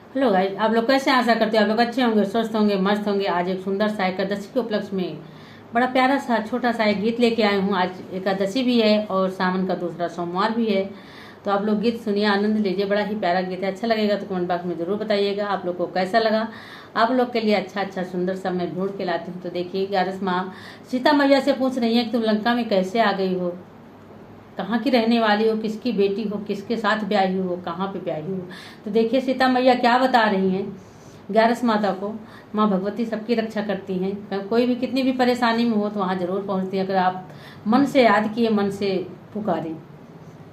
Hello guys, आप लोग कैसे? आशा करते हो आप लोग अच्छे होंगे, स्वस्थ होंगे, मस्त होंगे। आज एक सुंदर सा एकादशी के उपलक्ष्य में बड़ा प्यारा सा छोटा सा एक गीत लेके आई हूँ। आज एकादशी भी है और सावन का दूसरा सोमवार भी है, तो आप लोग गीत सुनिए, आनंद लीजिए। बड़ा ही प्यारा गीत है। अच्छा लगेगा तो कमेंट बॉक्स में जरूर बताइएगा आप लोग को कैसा लगा। आप लोग के लिए अच्छा सुंदर सा मैं ढूंढ के लाती हूँ। तो देखिए, 11 माँ सीता मैया से पूछ रही है कि तुम लंका में कैसे आ गई हो, कहाँ की रहने वाली हो, किसकी बेटी हो, किसके साथ ब्याही हो, कहाँ पे ब्याही हो। तो देखिए सीता मैया क्या बता रही हैं 11 माता को। माँ भगवती सबकी रक्षा करती हैं, कोई भी कितनी भी परेशानी में हो तो वहाँ जरूर पहुँचती हैं। अगर आप मन से याद किए, मन से पुकारें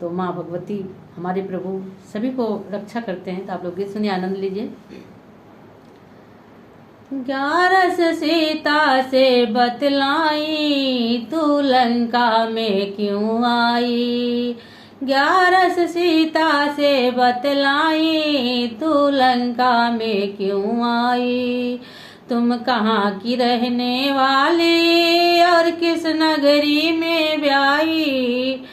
तो माँ भगवती हमारे प्रभु सभी को रक्षा करते हैं। तो आप लोग गीत सुनिए, आनंद लीजिए। 11 सीता से बतलाई, तू लंका में क्यों आई। 11 सीता से बतलाई, तू लंका में क्यों आई। तुम कहाँ की रहने वाली और किस नगरी में ब्याही।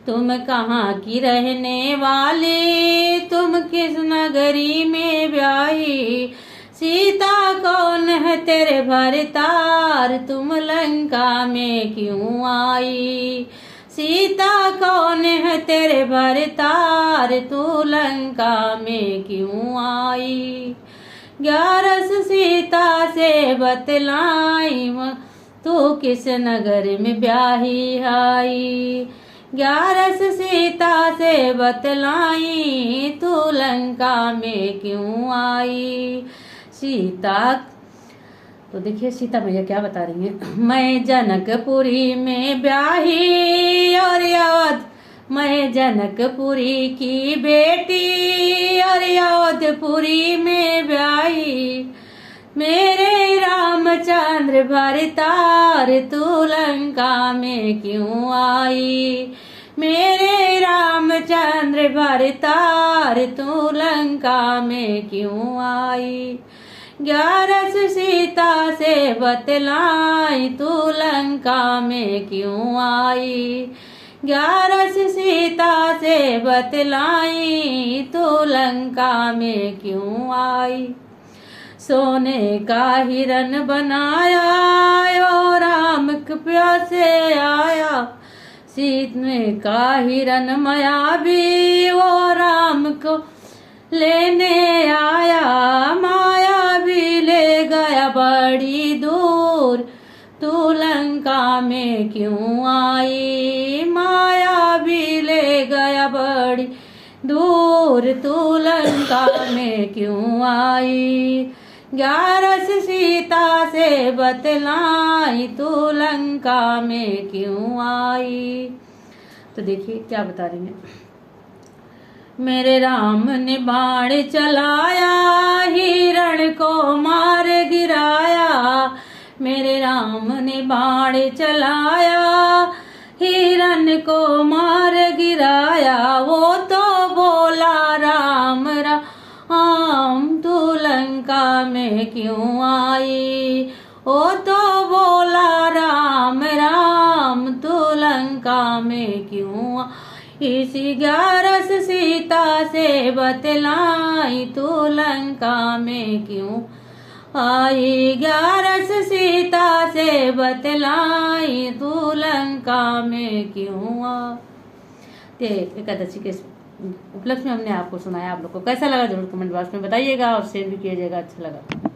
तुम कहाँ की रहने वाली, तुम किस नगरी में ब्याही। सीता कौन है तेरे भरतार, तुम लंका में क्यों आई। सीता कौन है तेरे भरतार, तू लंका में क्यों आई। 11 सीता से बतलाई, तू किस नगर में ब्याही आई। 11 सीता से बतलाई, तू लंका में क्यों आई। सीता तो देखिए सीता मैया क्या बता रही है। मैं जनकपुरी में ब्याही और याद, मैं जनकपुरी की बेटी और यादपुरी में ब्याही। मेरे रामचंद्र भरतार, तू लंका में क्यों आई। मेरे रामचंद्र भरतार, तू लंका में क्यों आई। 11 सीता से बतलाई, तू लंका में क्यों आई। 11 सीता से बतलाई, तू लंका में क्यों आई। सोने का हिरन बनाया और राम कृपया से आया। सीने का हिरन माया भी वो राम को लेने आया। माया भी ले गया बड़ी दूर, तू लंका में क्यों आई। माया भी ले गया बड़ी दूर, तू लंका में क्यों आई। 11 सीता से बतलाई, तू लंका में क्यों आई। तो देखिए क्या बता रही है। मेरे राम ने बाण चलाया, हिरण को मार गिराया। मेरे राम ने बाण चलाया, हिरण को मार गिराया। वो तो बोला राम राम, तू लंका में क्यों आई। वो तो बोला राम राम, तू लंका में क्यों आई। इसी 11 सीता से बतलाई, तू लंका में क्यों आई। 11 सीता से बतलाई, तू लंका में क्यों आई। एकादशी के उपलक्ष्य में हमने आपको सुनाया। आप लोग को कैसा लगा जरूर कमेंट बॉक्स में बताइएगा और शेयर भी कीजिएगा अच्छा लगा।